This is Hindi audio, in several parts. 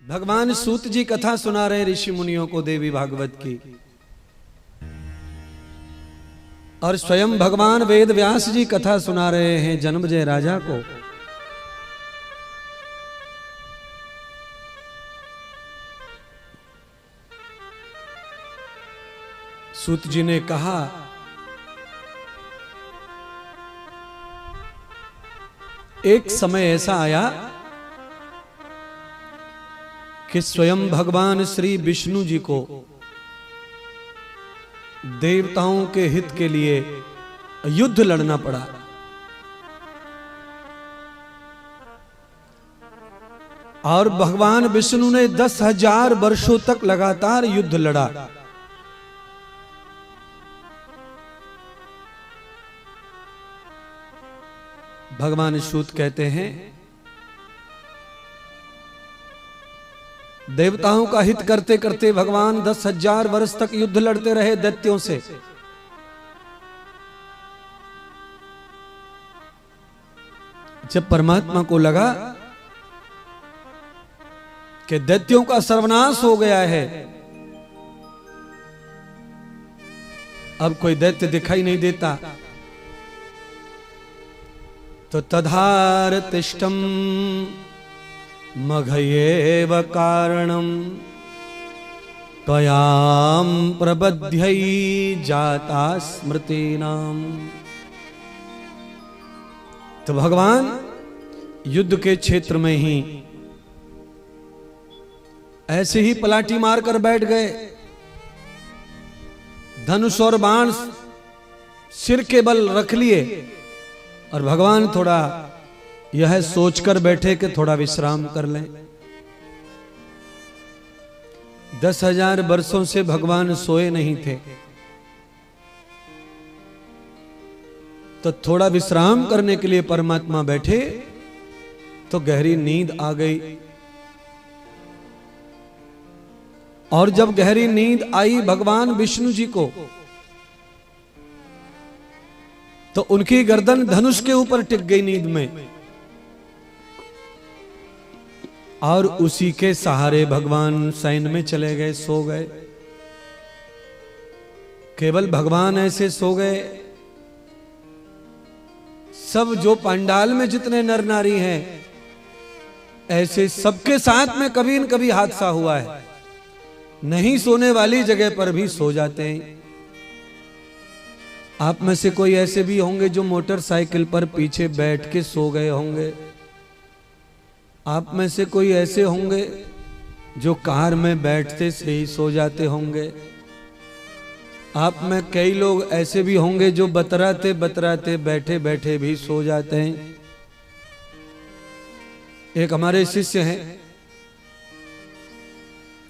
भगवान सूत जी कथा सुना रहे ऋषि मुनियों को देवी भागवत की, और स्वयं भगवान वेद व्यास जी कथा सुना रहे हैं जन्मजय राजा को। सूत जी ने कहा, एक समय ऐसा आया कि स्वयं भगवान श्री विष्णु जी को देवताओं के हित के लिए युद्ध लड़ना पड़ा। और भगवान विष्णु ने 10,000 वर्षों तक लगातार युद्ध लड़ा। भगवान सूत कहते हैं, देवताओं का हित करते करते भगवान 10,000 वर्ष तक युद्ध लड़ते रहे दैत्यों से। जब परमात्मा को लगा कि दैत्यों का सर्वनाश हो गया है, अब कोई दैत्य दिखाई नहीं देता, तो तधार तिष्ठम मघयेव कारणम त्वयाम प्रबध्यै जाता स्मृतिनाम। तो भगवान युद्ध के क्षेत्र में ही ऐसे ही पलाटी मारकर बैठ गए। धनुष और बाण सिर के बल रख लिए, और भगवान थोड़ा यह सोचकर बैठे कि थोड़ा विश्राम कर लें। 10,000 वर्षों से भगवान सोए नहीं थे, तो थोड़ा विश्राम करने के लिए परमात्मा बैठे तो गहरी नींद आ गई। और जब गहरी नींद आई भगवान विष्णु जी को, तो उनकी गर्दन धनुष के ऊपर टिक गई नींद में, और उसी के सहारे भगवान शयन में चले गए, सो गए। केवल भगवान ऐसे सो गए, सब जो पंडाल में जितने नर नारी हैं, ऐसे सबके साथ में कभी न कभी हादसा हुआ है। नहीं सोने वाली जगह पर भी सो जाते हैं। आप में से कोई ऐसे भी होंगे जो मोटरसाइकिल पर पीछे बैठ के सो गए होंगे। आप में से कोई ऐसे होंगे जो कार में बैठते से ही सो जाते होंगे। आप में कई लोग ऐसे भी होंगे जो बतराते बतराते बैठे बैठे भी सो जाते हैं। एक हमारे शिष्य हैं,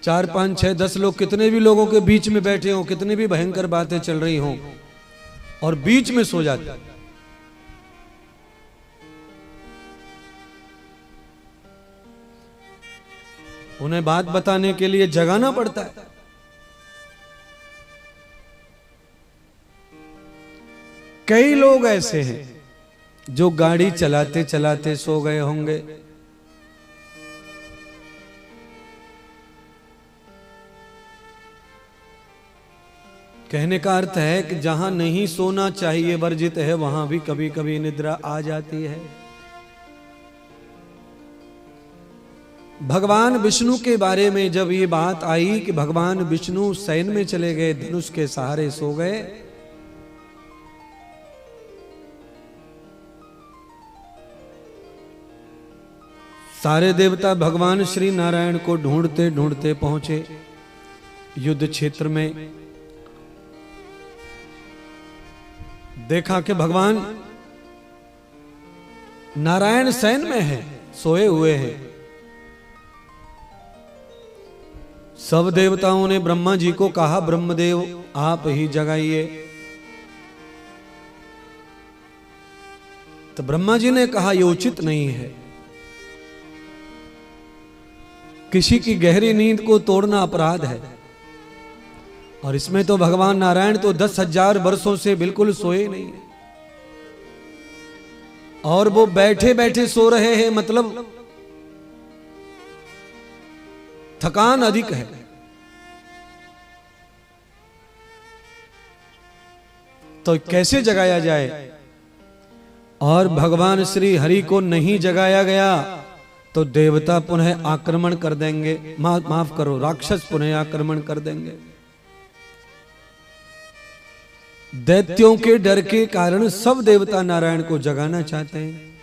4, 5, 6, 10 लोग, कितने भी लोगों के बीच में बैठे हों, कितनी भी भयंकर बातें चल रही हों, और बीच में सो जाते। उन्हें बात बताने के लिए जगाना पड़ता है। कई लोग ऐसे हैं जो गाड़ी चलाते चलाते सो गए होंगे। कहने का अर्थ है कि जहां नहीं सोना चाहिए, वर्जित है, वहां भी कभी कभी निद्रा आ जाती है। भगवान विष्णु के बारे में जब ये बात आई कि भगवान विष्णु शयन में चले गए, धनुष के सहारे सो गए, सारे देवता भगवान श्री नारायण को ढूंढते ढूंढते पहुंचे युद्ध क्षेत्र में। देखा कि भगवान नारायण शयन में है, सोए हुए हैं। सब देवताओं ने ब्रह्मा जी को कहा, ब्रह्मदेव आप ही जगाइए। तो ब्रह्मा जी ने कहा, यह उचित नहीं है, किसी की गहरी नींद को तोड़ना अपराध है। और इसमें तो भगवान नारायण तो 10,000 वर्षों से बिल्कुल सोए नहीं है, और वो बैठे बैठे सो रहे हैं। मतलब थकान अधिक है। तो कैसे जगाया जाए? और भगवान श्री हरि को नहीं जगाया गया तो देवता पुनः आक्रमण कर देंगे, माफ करो, राक्षस पुनः आक्रमण कर देंगे। दैत्यों के डर के कारण सब देवता नारायण को जगाना चाहते हैं।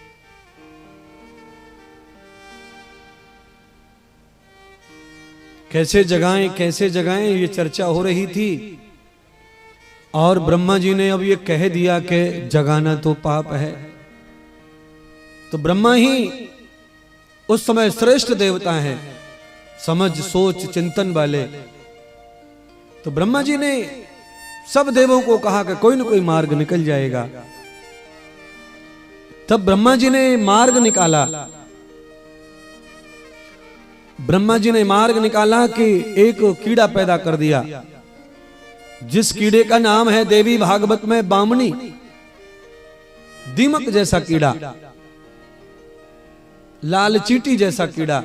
कैसे जगाएं, कैसे जगाएं, ये चर्चा हो रही थी। और ब्रह्मा जी ने अब ये कह दिया कि जगाना तो पाप है। तो ब्रह्मा ही उस समय श्रेष्ठ देवता हैं, समझ सोच चिंतन वाले। तो ब्रह्मा जी ने सब देवों को कहा कि कोई न कोई मार्ग निकल जाएगा। तब ब्रह्मा जी ने मार्ग निकाला। ब्रह्मा जी ने मार्ग निकाला कि एक कीड़ा पैदा कर दिया, जिस कीड़े का नाम है देवी भागवत में बामनी, दीमक जैसा कीड़ा, लाल चींटी जैसा कीड़ा।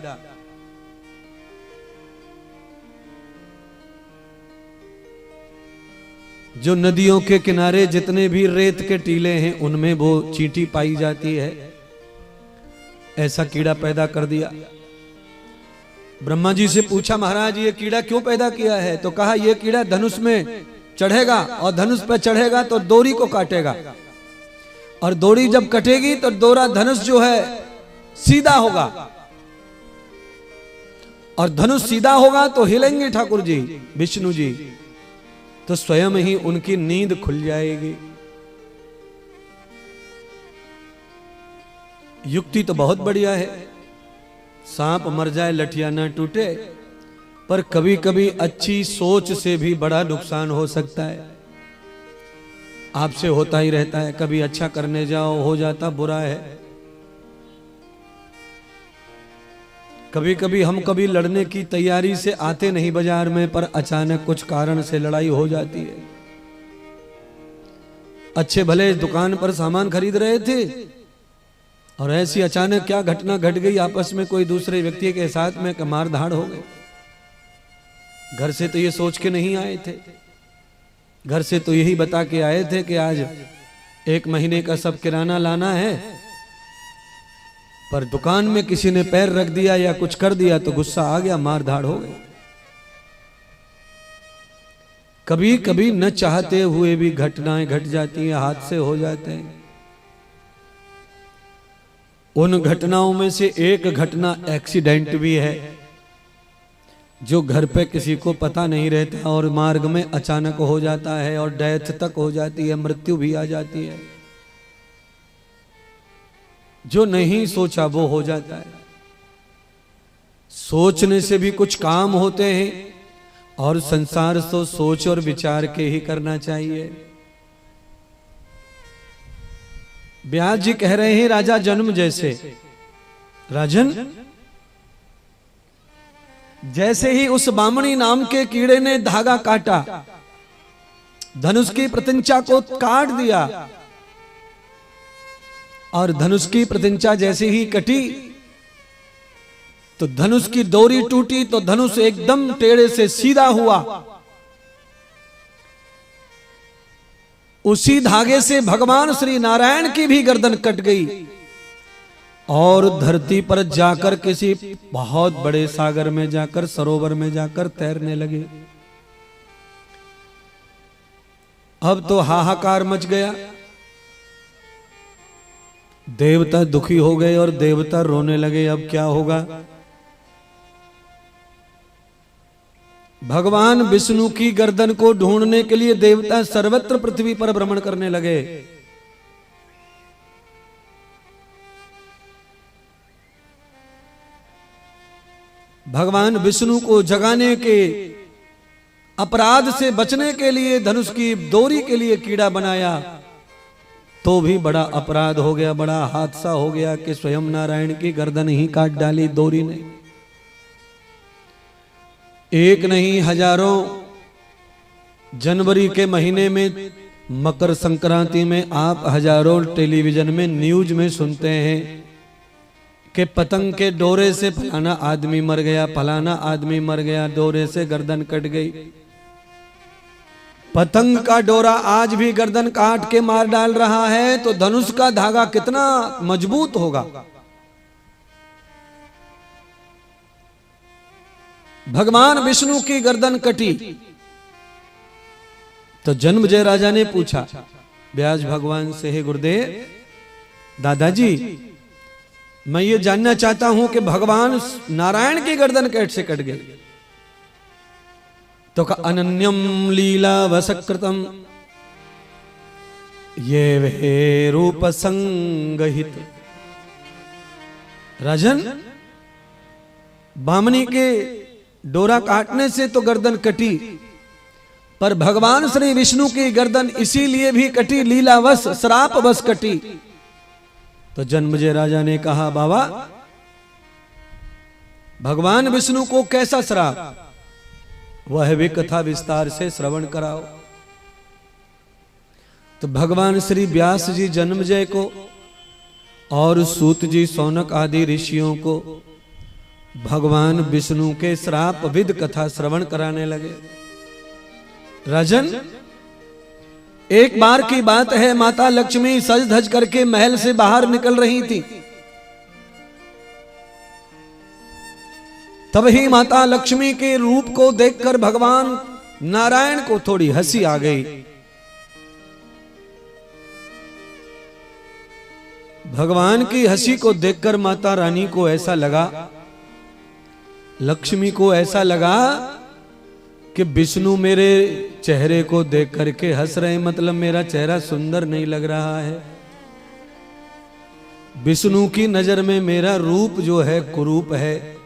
जो नदियों के किनारे जितने भी रेत के टीले हैं उनमें वो चींटी पाई जाती है, ऐसा कीड़ा पैदा कर दिया। ब्रह्मा जी से पूछा, महाराज ये कीड़ा क्यों पैदा किया है? तो कहा ये कीड़ा धनुष में चढ़ेगा और धनुष पर चढ़ेगा तो डोरी को काटेगा, और डोरी जब कटेगी तो डोरा धनुष जो है सीधा होगा, और धनुष सीधा होगा तो हिलेंगे ठाकुर जी, विष्णु जी, तो स्वयं ही उनकी नींद खुल जाएगी। युक्ति तो बहुत बढ़िया है, सांप मर जाए लठिया ना टूटे, पर कभी कभी अच्छी सोच से भी बड़ा नुकसान हो सकता है। आपसे होता ही रहता है, कभी अच्छा करने जाओ हो जाता बुरा है। कभी कभी हम कभी लड़ने की तैयारी से आते नहीं बाजार में, पर अचानक कुछ कारण से लड़ाई हो जाती है। अच्छे भले दुकान पर सामान खरीद रहे थे और ऐसी अचानक क्या घटना घट गई, आपस में कोई दूसरे व्यक्ति के साथ में मार धाड़ हो गई। घर से तो ये सोच के नहीं आए थे, घर से तो यही बता के आए थे कि आज 1 महीने का सब किराना लाना है, पर दुकान में किसी ने पैर रख दिया या कुछ कर दिया तो गुस्सा आ गया, मार धाड़ हो गई। कभी कभी न चाहते हुए भी घटनाएं घट जाती हैं, हादसे हो जाते हैं। उन घटनाओं में से एक घटना एक्सीडेंट भी है, जो घर पे किसी को पता नहीं रहता और मार्ग में अचानक हो जाता है और डेथ तक हो जाती है, मृत्यु भी आ जाती है। जो नहीं सोचा वो हो जाता है। सोचने से भी कुछ काम होते हैं, और संसार तो सोच और विचार के ही करना चाहिए। व्यास जी कह रहे हैं राजा जन्म जैसे, राजन जैसे ही उस बामणी नाम के कीड़े ने धागा काटा, धनुष की प्रतिंचा को काट दिया, और धनुष की प्रतिंचा जैसे ही कटी तो धनुष की डोरी टूटी, तो धनुष एकदम टेढ़े से सीधा हुआ। उसी धागे से भगवान श्री नारायण की भी गर्दन कट गई और धरती पर जाकर किसी बहुत बड़े सागर में जाकर, सरोवर में जाकर तैरने लगे। अब तो हाहाकार मच गया, देवता दुखी हो गए और देवता रोने लगे, अब क्या होगा। भगवान विष्णु की गर्दन को ढूंढने के लिए देवता सर्वत्र पृथ्वी पर भ्रमण करने लगे। भगवान विष्णु को जगाने के अपराध से बचने के लिए धनुष की डोरी के लिए कीड़ा बनाया, तो भी बड़ा अपराध हो गया, बड़ा हादसा हो गया कि स्वयं नारायण की गर्दन ही काट डाली डोरी ने। एक नहीं हजारों, जनवरी के महीने में मकर संक्रांति में आप हजारों टेलीविजन में न्यूज में सुनते हैं कि पतंग के डोरे से फलाना आदमी मर गया, फलाना आदमी मर गया, डोरे से गर्दन कट गई। पतंग का डोरा आज भी गर्दन काट के मार डाल रहा है, तो धनुष का धागा कितना मजबूत होगा। भगवान विष्णु की गर्दन कटी तो जन्मजय राजा ने पूछा व्यास भगवान से, हे गुरुदेव दादाजी, मैं ये जानना चाहता हूं कि भगवान नारायण की गर्दन कैसे कट गई। तो का अनन्यम लीला वसकृतम ये वे रूप संगहित। राजन, बामनी के डोरा काटने से तो गर्दन कटी, पर भगवान श्री विष्णु की गर्दन इसीलिए भी कटी, लीलावश श्रापवश कटी। तो जन्मजय राजा ने कहा, बाबा भगवान विष्णु को कैसा श्राप, वह भी कथा विस्तार से श्रवण कराओ। तो भगवान श्री व्यास जी जन्मजय को और सूत जी सौनक आदि ऋषियों को भगवान विष्णु के श्राप विद कथा श्रवण कराने लगे। राजन, एक बार की बात है, माता लक्ष्मी सज धज करके महल से बाहर निकल रही थी। तब ही माता लक्ष्मी के रूप को देखकर भगवान नारायण को थोड़ी हंसी आ गई। भगवान की हंसी को देखकर माता रानी को ऐसा लगा, लक्ष्मी को ऐसा लगा कि विष्णु मेरे चेहरे को देख करके हंस रहे, मतलब मेरा चेहरा सुंदर नहीं लग रहा है। विष्णु की नजर में मेरा रूप जो है कुरूप है,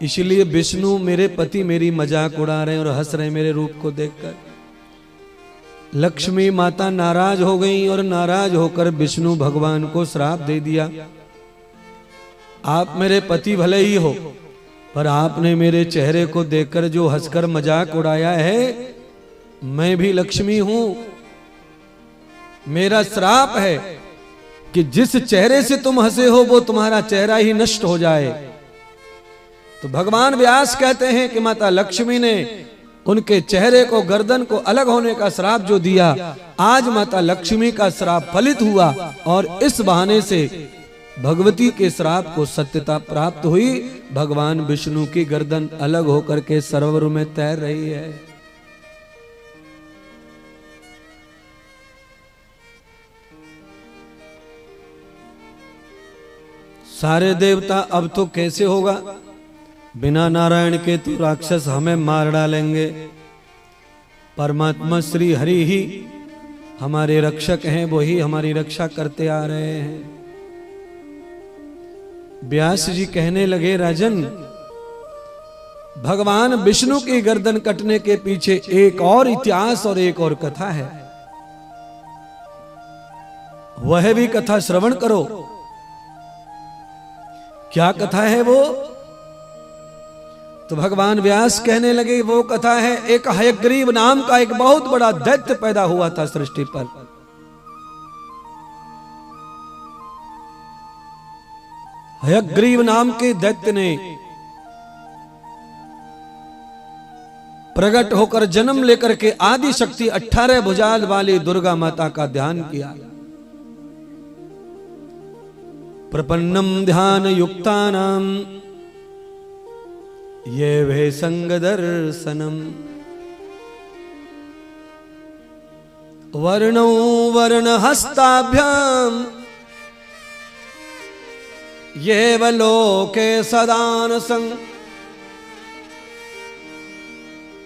इसलिए विष्णु मेरे पति मेरी मजाक उड़ा रहे हैं और हंस रहे मेरे रूप को देखकर। लक्ष्मी माता नाराज हो गई और नाराज होकर विष्णु भगवान को श्राप दे दिया, आप मेरे पति भले ही हो, पर आपने मेरे चेहरे को देखकर जो हंसकर मजाक उड़ाया है, मैं भी लक्ष्मी हूं। मेरा श्राप है कि जिस चेहरे से तुम हंसे हो वो तुम्हारा चेहरा ही नष्ट हो जाए। तो भगवान व्यास कहते हैं कि माता लक्ष्मी ने उनके चेहरे को, गर्दन को अलग होने का श्राप जो दिया, आज माता लक्ष्मी का श्राप फलित हुआ और इस बहाने से भगवती के श्राप को सत्यता प्राप्त हुई। भगवान विष्णु की गर्दन अलग होकर के सरोवर में तैर रही है। सारे देवता अब तो कैसे होगा, बिना नारायण के तो राक्षस हमें मार डालेंगे। परमात्मा श्री हरि ही हमारे रक्षक हैं, वही हमारी रक्षा करते आ रहे हैं। व्यास जी कहने लगे, राजन भगवान विष्णु की गर्दन कटने के पीछे एक और इतिहास और एक और कथा है, वह भी कथा श्रवण करो। क्या कथा है वो? तो भगवान व्यास कहने लगे, वो कथा है, एक हयग्रीव नाम का एक बहुत बड़ा दैत्य पैदा हुआ था सृष्टि पर। हयग्रीव नाम के दैत्य ने प्रकट होकर जन्म लेकर के आदि शक्ति 18 भुजाल वाली दुर्गा माता का ध्यान किया। प्रपन्नम ध्यान युक्तानाम ये वे संग दर्शनम वर्णो वर्ण हस्ताभ्याम ये वलोके सदान संग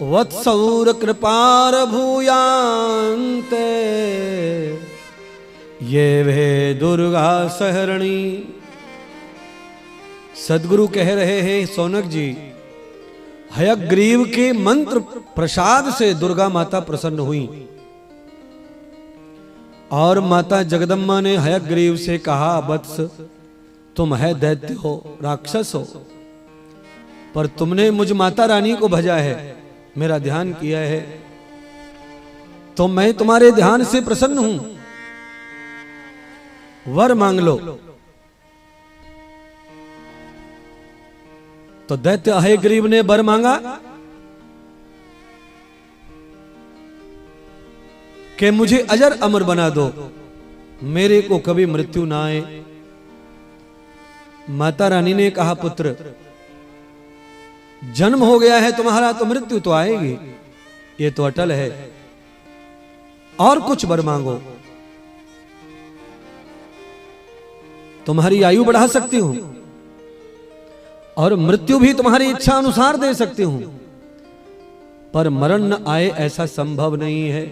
वत्सौर कृपार भूयांते ये वे दुर्गा सहरणी। सदगुरु कह रहे हैं, सौनक जी, हयग्रीव के मंत्र प्रसाद से दुर्गा माता प्रसन्न हुई और माता जगदम्बा ने हयग्रीव से कहा, वत्स तुम है दैत्य हो, राक्षस हो, पर तुमने मुझ माता रानी को भजा है, मेरा ध्यान किया है, तो मैं तुम्हारे ध्यान से प्रसन्न हूं, वर मांग लो। तो दैत्य हयग्रीव ने वर मांगा कि मुझे अजर अमर बना दो, मेरे को कभी मृत्यु ना आए। माता रानी ने कहा, पुत्र जन्म हो गया है तुम्हारा तो मृत्यु तो आएगी, ये तो अटल है, और कुछ वर मांगो। तुम्हारी आयु बढ़ा सकती हूं और मृत्यु भी तुम्हारी इच्छा अनुसार दे सकती हूं, पर मरण न आए ऐसा संभव नहीं है।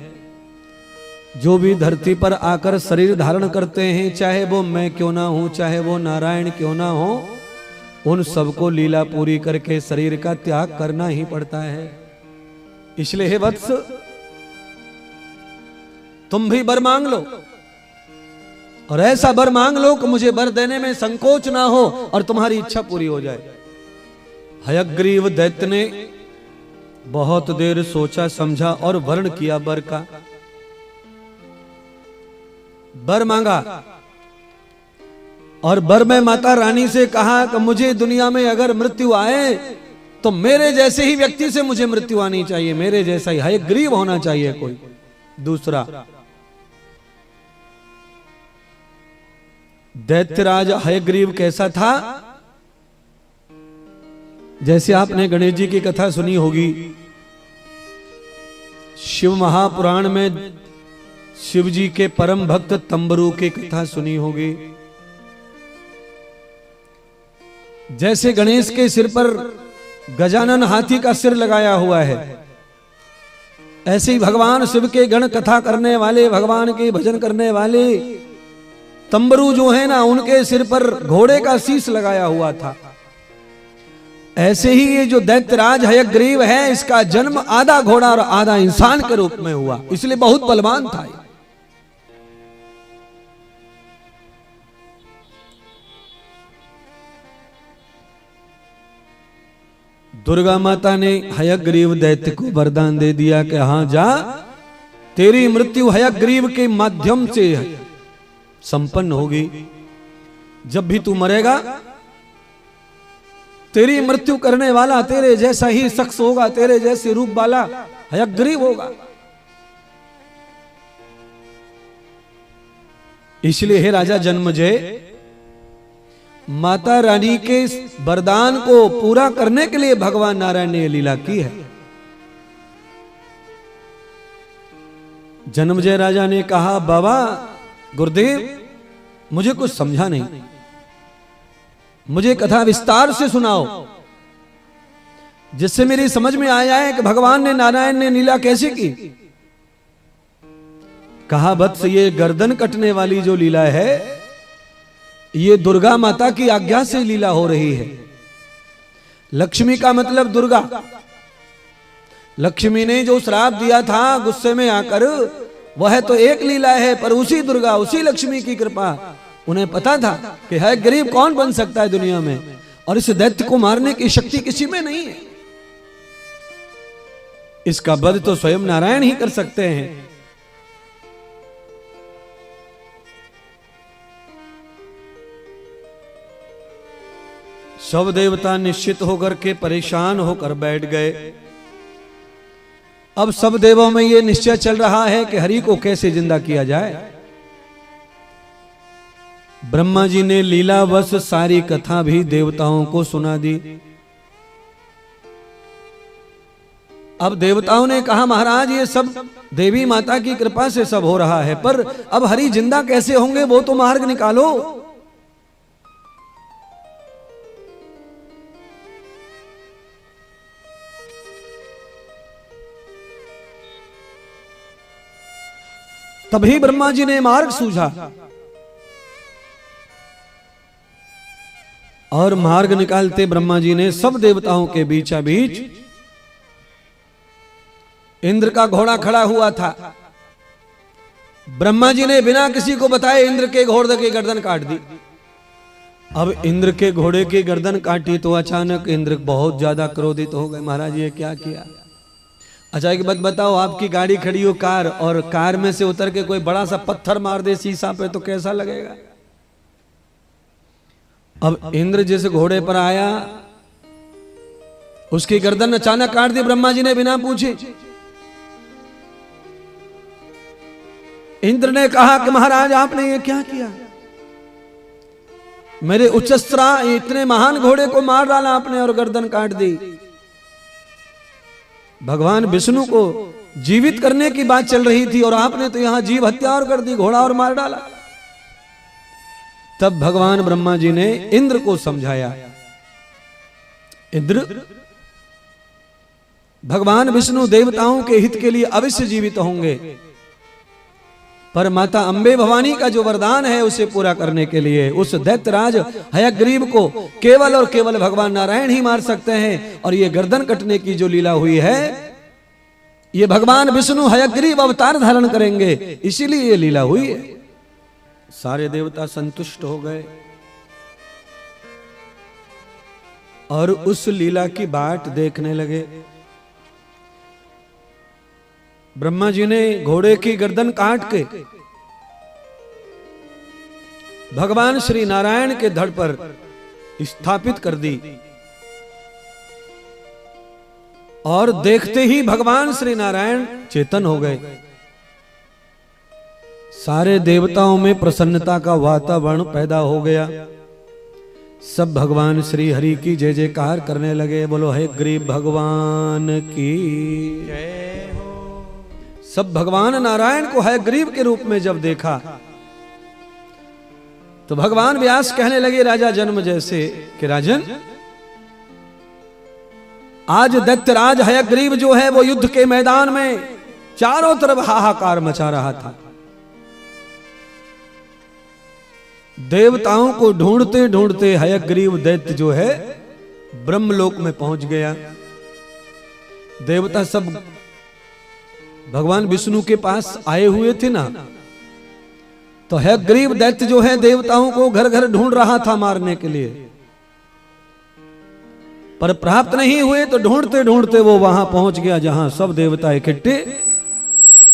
जो भी धरती पर आकर शरीर धारण करते हैं, चाहे वो मैं क्यों ना हूं, चाहे वो नारायण क्यों ना हो, उन सबको लीला पूरी करके शरीर का त्याग करना ही पड़ता है। इसलिए हे वत्स, तुम भी वर मांग लो, और ऐसा वर मांग लो कि मुझे वर देने में संकोच ना हो और तुम्हारी इच्छा पूरी हो जाए। हयग्रीव दैत्य ने बहुत देर सोचा समझा और वर्ण किया वर का। वर मांगा और वर में माता रानी से कहा कि मुझे दुनिया में अगर मृत्यु आए तो मेरे जैसे ही व्यक्ति से मुझे मृत्यु आनी चाहिए, मेरे जैसा ही हयग्रीव होना चाहिए कोई दूसरा। दैत्यराज हयग्रीव कैसा था? जैसे आपने गणेश जी की कथा सुनी होगी, शिव महापुराण में शिव जी के परम भक्त तंबरू की कथा सुनी होगी। जैसे गणेश के सिर पर गजानन हाथी का सिर लगाया हुआ है, ऐसे ही भगवान शिव के गण कथा करने वाले, भगवान के भजन करने वाले तंबरू जो है ना, उनके सिर पर घोड़े का शीश लगाया हुआ था। ऐसे ही ये जो दैत्यराज हयग्रीव है, इसका जन्म आधा घोड़ा और आधा इंसान के रूप में हुआ, इसलिए बहुत बलवान था। दुर्गा माता ने हयग्रीव दैत्य को वरदान दे दिया कि हां जा, तेरी मृत्यु हयग्रीव के माध्यम से संपन्न होगी। जब भी तू मरेगा, तेरी मृत्यु करने वाला तेरे जैसा ही शख्स होगा, तेरे जैसे रूप वाला हयग्रीव होगा। इसलिए हे राजा जन्मजय, माता रानी के वरदान को पूरा करने के लिए भगवान नारायण ने लीला की है। जन्मजय राजा ने कहा, बाबा गुरुदेव, मुझे कुछ समझा नहीं, मुझे कथा विस्तार से सुनाओ, जिससे मेरी समझ में आ जाए कि भगवान ने, नारायण ने लीला कैसे की। कहा, वत्स, ये गर्दन कटने वाली जो लीला है, ये दुर्गा माता की आज्ञा से लीला हो रही है। लक्ष्मी का मतलब दुर्गा। लक्ष्मी ने जो श्राप दिया था गुस्से में आकर, वह तो एक लीला है, पर उसी दुर्गा, उसी लक्ष्मी की कृपा, उन्हें पता था कि है गरीब कौन बन सकता है दुनिया में, और इस दैत्य को मारने की शक्ति किसी में नहीं है। इसका वध तो स्वयं नारायण ही कर सकते हैं। सब देवता निश्चित होकर के परेशान होकर बैठ गए। अब सब देवों में यह निश्चय चल रहा है कि हरि को कैसे जिंदा किया जाए। ब्रह्मा जी ने लीलावश सारी कथा भी देवताओं को सुना दी। अब देवताओं ने कहा, महाराज ये सब देवी माता की कृपा से सब हो रहा है, पर अब हरि जिंदा कैसे होंगे, वो तो मार्ग निकालो। तभी ब्रह्मा जी ने मार्ग सूझा और मार्ग निकालते ब्रह्मा जी ने सब देवताओं के बीचा बीच इंद्र का घोड़ा खड़ा हुआ था। ब्रह्मा जी ने बिना किसी को बताए इंद्र के घोड़े की गर्दन काट दी। अब इंद्र के घोड़े की गर्दन काटी तो अचानक इंद्र बहुत ज्यादा क्रोधित हो गए। महाराज ये क्या किया? अच्छा एक बात बताओ, आपकी गाड़ी खड़ी हो कार, और कार में से उतर के कोई बड़ा सा पत्थर मार दे शीशा पे तो कैसा लगेगा? अब इंद्र जिस घोड़े पर आया उसकी गर्दन अचानक काट दी ब्रह्मा जी ने बिना पूछे। इंद्र ने कहा कि महाराज आपने ये क्या किया, मेरे उच्चस्त्रा इतने महान घोड़े को मार डाला आपने और गर्दन काट दी। भगवान विष्णु को जीवित करने की बात चल रही थी और आपने तो यहां जीव हत्या और कर दी, घोड़ा और मार डाला। तब भगवान ब्रह्मा जी ने इंद्र को समझाया। इंद्र, भगवान विष्णु देवताओं के हित के लिए अवश्य जीवित होंगे, पर माता अंबे भवानी का जो वरदान है उसे पूरा करने के लिए उस दैत्यराज हयग्रीव को केवल और केवल भगवान नारायण ही मार सकते हैं। और ये गर्दन कटने की जो लीला हुई है, ये भगवान विष्णु हयग्रीव अवतार धारण करेंगे, इसीलिए ये लीला हुई है। सारे देवता संतुष्ट हो गए और उस लीला की बाट देखने लगे। ब्रह्मा जी ने घोड़े की गर्दन काट के भगवान श्री नारायण के धड़ पर स्थापित कर दी और देखते ही भगवान श्री नारायण चेतन हो गए। सारे देवताओं में प्रसन्नता का वातावरण पैदा हो गया। सब भगवान श्री हरि की जय जयकार करने लगे। बोलो हयग्रीव भगवान की जय हो। सब भगवान नारायण को हयग्रीव के रूप में जब देखा तो भगवान व्यास कहने लगे राजा जन्मेजय से कि राजन, आज दैत्यराज हयग्रीव जो है वो युद्ध के मैदान में चारों तरफ हाहाकार मचा रहा था। देवताओं को ढूंढते ढूंढते हयग्रीव दैत्य जो है ब्रह्मलोक में पहुंच गया। देवता सब भगवान विष्णु के पास आए हुए थे ना, तो हयग्रीव दैत्य जो है देवताओं को घर घर ढूंढ रहा था मारने के लिए, पर प्राप्त नहीं हुए। तो ढूंढते ढूंढते वो वहां पहुंच गया जहां सब देवता इकट्ठे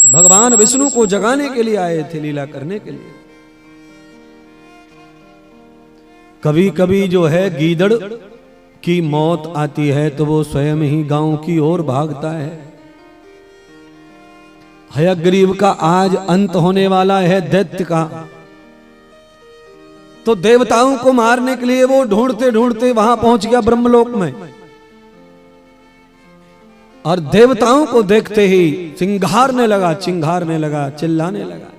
भगवान विष्णु को जगाने के लिए आए थे, लीला करने के लिए। कभी कभी जो है गीदड़ की मौत आती है तो वो स्वयं ही गांव की ओर भागता है। हयग्रीव का आज अंत होने वाला है दैत्य का, तो देवताओं को मारने के लिए वो ढूंढते ढूंढते वहां पहुंच गया ब्रह्मलोक में। और देवताओं को देखते ही चिंघारने लगा, चिंघारने लगा, चिल्लाने लगा,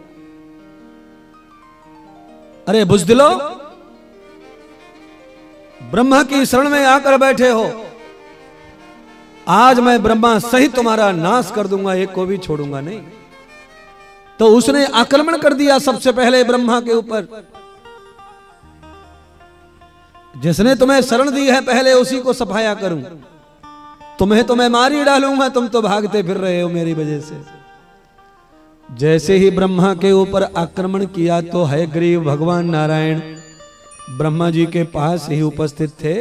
अरे बुज़दिलो, ब्रह्मा की शरण में आकर बैठे हो, आज मैं ब्रह्मा सहित तुम्हारा नाश कर दूंगा, एक को भी छोड़ूंगा नहीं। तो उसने आक्रमण कर दिया सबसे पहले ब्रह्मा के ऊपर। जिसने तुम्हें शरण दी है पहले उसी को सफाया करूं, तुम्हें तो मैं मार ही डालूंगा, तुम तो भागते फिर रहे हो मेरी वजह से। जैसे ही ब्रह्मा के ऊपर आक्रमण किया तो हयग्रीव भगवान नारायण ब्रह्मा जी के पास ही उपस्थित थे।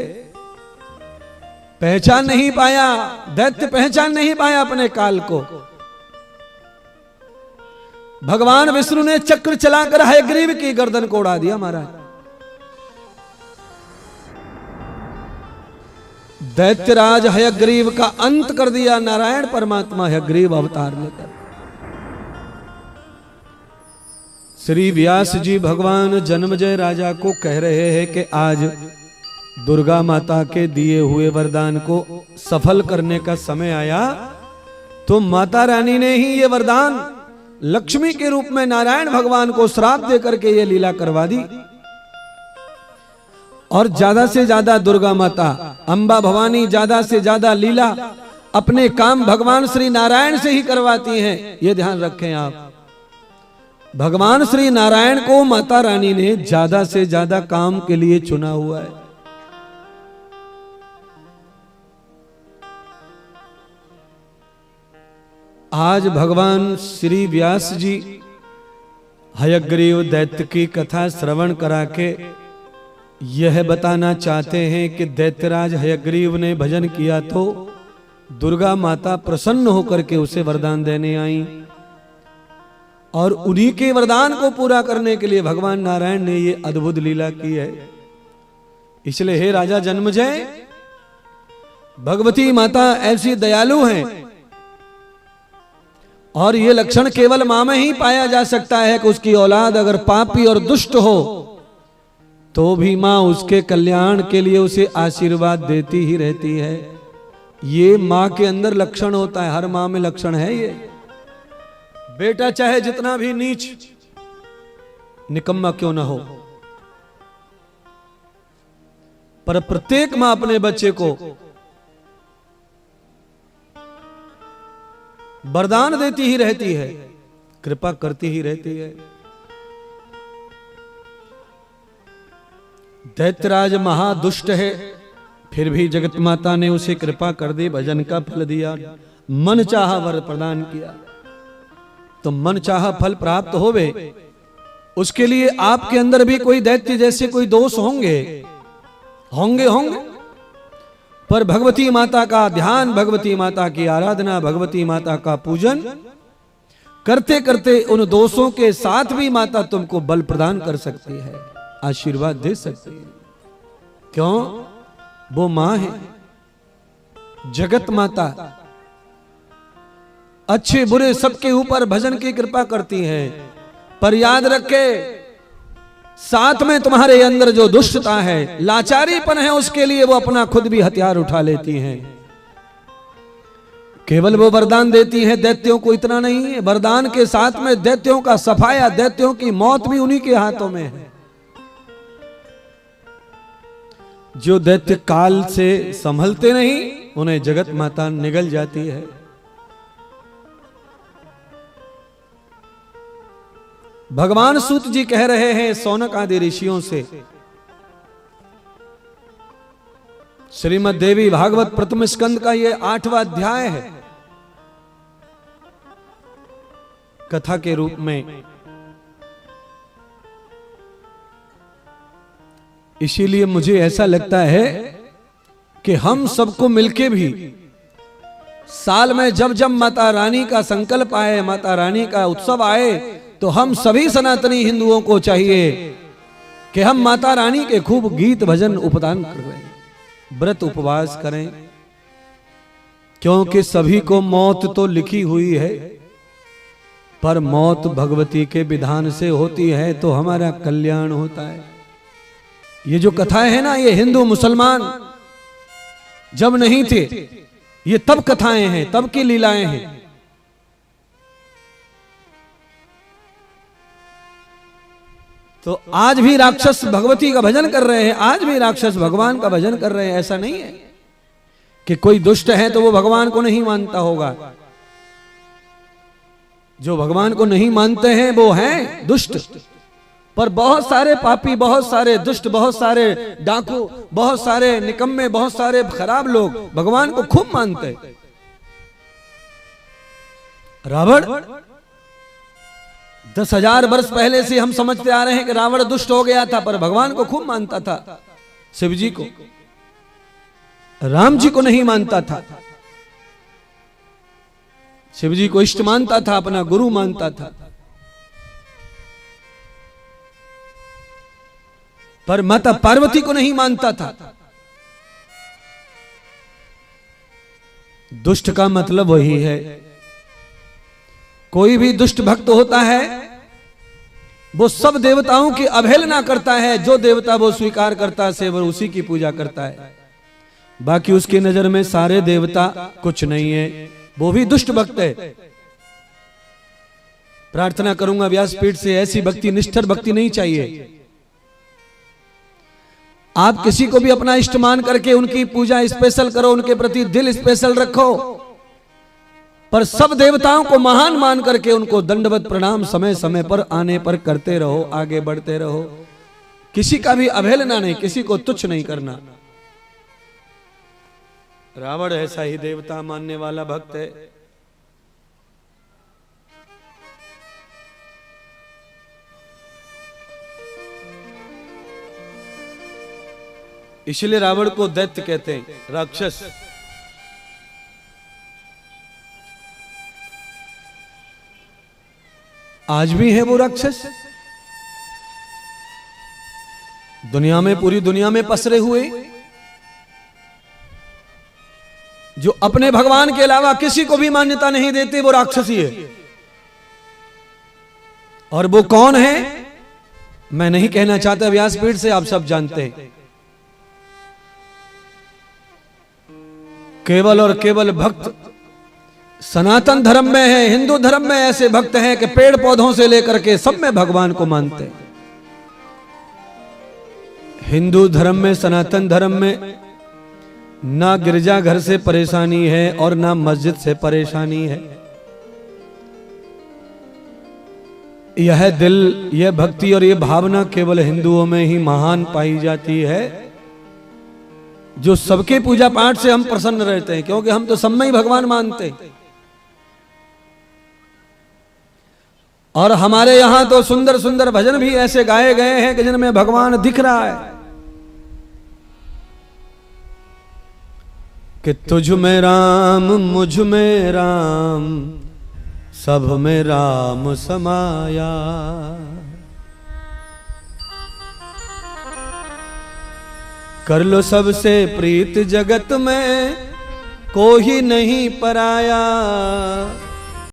पहचान नहीं पाया, दैत्य पहचान नहीं पाया अपने काल को। भगवान विष्णु ने चक्र चलाकर हयग्रीव की गर्दन को उड़ा दिया महाराज। दैत्यराज हयग्रीव का अंत कर दिया नारायण परमात्मा हयग्रीव अवतार लेकर। श्री व्यास जी भगवान जन्मेजय राजा को कह रहे हैं कि आज दुर्गा माता के दिए हुए वरदान को सफल करने का समय आया, तो माता रानी ने ही ये वरदान लक्ष्मी के रूप में नारायण भगवान को श्राप देकर के ये लीला करवा दी। और ज्यादा से ज्यादा दुर्गा माता अंबा भवानी ज्यादा से ज्यादा लीला अपने काम भगवान श्री नारायण से ही करवाती हैं, ये ध्यान रखें आप। भगवान श्री नारायण को माता रानी ने ज्यादा से ज्यादा काम के लिए चुना हुआ है। आज भगवान श्री व्यास जी हयग्रीव दैत्य की कथा श्रवण करा के यह बताना चाहते हैं कि दैत्यराज हयग्रीव ने भजन किया तो दुर्गा माता प्रसन्न होकर के उसे वरदान देने आई, और उन्हीं के वरदान को पूरा करने के लिए भगवान नारायण ने ये अद्भुत लीला की है। इसलिए हे राजा जन्मेजय, भगवती माता ऐसी दयालु हैं, और ये लक्षण केवल मां में ही पाया जा सकता है कि उसकी औलाद अगर पापी और दुष्ट हो तो भी मां उसके कल्याण के लिए उसे आशीर्वाद देती ही रहती है। ये मां के अंदर लक्षण होता है, हर मां में लक्षण है ये। बेटा चाहे जितना भी नीच निकम्मा क्यों ना हो, पर प्रत्येक मां अपने बच्चे को वरदान देती ही रहती है, कृपा करती ही रहती है। दैत्यराज महादुष्ट है, फिर भी जगत माता ने उसे कृपा कर दी, भजन का फल दिया, मन चाहा वर प्रदान किया। तो मन चाहा फल प्राप्त होवे, उसके लिए आपके अंदर भी कोई दैत्य जैसे कोई दोष होंगे होंगे होंगे, पर भगवती माता का ध्यान, भगवती माता की आराधना, भगवती माता का पूजन करते करते उन दोषों के साथ भी माता तुमको बल प्रदान कर सकती है, आशीर्वाद दे सकती है। क्यों? वो मां है, जगत माता, अच्छे बुरे सबके ऊपर भजन की कृपा करती है। पर याद रखे, साथ में तुम्हारे अंदर जो दुष्टता है, लाचारीपन है, उसके लिए वो अपना खुद भी हथियार उठा लेती हैं। केवल वो वरदान देती है, दैत्यों को इतना नहीं है, वरदान के साथ में दैत्यों का सफाया, दैत्यों की मौत भी उन्हीं के हाथों में है। जो दैत्य काल से संभलते नहीं, उन्हें जगत माता निगल जाती है। भगवान सूत जी कह रहे हैं सौनक आदि ऋषियों से, श्रीमद् देवी भागवत प्रथम स्कंद का ये 8वां अध्याय है, कथा के रूप में। इसीलिए मुझे ऐसा लगता है कि हम सबको मिलके भी साल में जब जब माता रानी का संकल्प आए, माता रानी का उत्सव आए, तो हम सभी सनातनी हिंदुओं को चाहिए कि हम माता रानी के खूब गीत भजन उपदान करें, व्रत उपवास करें, क्योंकि सभी को मौत तो लिखी हुई है, पर मौत भगवती के विधान से होती है तो हमारा कल्याण होता है। ये जो कथाएं है ना, ये हिंदू मुसलमान जब नहीं थे, ये तब कथाएं हैं, तब की लीलाएं हैं। तो आज भी राक्षस भगवती का भजन कर रहे हैं, आज भी राक्षस भगवान का भजन कर रहे हैं। ऐसा नहीं है कि कोई दुष्ट है तो वो भगवान को नहीं मानता होगा। जो भगवान को नहीं मानते हैं वो हैं दुष्ट, पर बहुत सारे पापी, बहुत सारे दुष्ट, बहुत सारे डाकू, बहुत सारे निकम्मे, बहुत सारे खराब लोग भगवान को खूब मानते हैं। रावण 10,000 वर्ष पहले से हम समझते आ रहे हैं कि रावण दुष्ट हो गया था, पर भगवान को खूब मानता था। शिव जी को, राम जी को नहीं मानता था। शिव जी को इष्ट मानता था, अपना गुरु मानता था, पर माता पार्वती को नहीं मानता था। दुष्ट का मतलब वही है, कोई भी दुष्ट भक्त होता है वो सब देवताओं की अवहेलना करता है, जो देवता वो स्वीकार करता है वो उसी की पूजा करता है। बाकी उसकी नजर में सारे देवता कुछ नहीं है, वो भी दुष्ट भक्त है। प्रार्थना करूंगा व्यासपीठ से, ऐसी भक्ति, निष्ठर भक्ति नहीं चाहिए। आप किसी को भी अपना इष्ट मान करके उनकी पूजा स्पेशल करो, उनके प्रति दिल स्पेशल रखो, पर सब देवताओं को महान मान करके उनको दंडवत प्रणाम समय समय पर आने पर करते रहो, आगे बढ़ते रहो। किसी का भी अवहेलना नहीं, किसी को तुच्छ नहीं करना। रावण ऐसा ही देवता मानने वाला भक्त है। इसलिए रावण को दैत्य कहते हैं, राक्षस। आज भी है वो राक्षस दुनिया में, पूरी दुनिया में पसरे हुए। जो अपने भगवान के अलावा किसी को भी मान्यता नहीं देते, वो राक्षसी है। और वो कौन है मैं नहीं कहना चाहता, व्यासपीठ से आप सब जानते हैं। केवल और केवल भक्त सनातन धर्म में है, हिंदू धर्म में ऐसे भक्त हैं कि पेड़ पौधों से लेकर के सब में भगवान को मानते हैं। हिंदू धर्म में, सनातन धर्म में ना गिरजाघर से परेशानी है और ना मस्जिद से परेशानी है। यह दिल, यह भक्ति और यह भावना केवल हिंदुओं में ही महान पाई जाती है, जो सबके पूजा पाठ से हम प्रसन्न रहते हैं, क्योंकि हम तो सब में ही भगवान मानते हैं। और हमारे यहां तो सुंदर सुंदर भजन भी ऐसे गाए गए हैं कि जिनमें भगवान दिख रहा है कि तुझ में राम, मुझ में राम, सब में राम समाया। कर लो सबसे प्रीत जगत में, कोई नहीं पराया।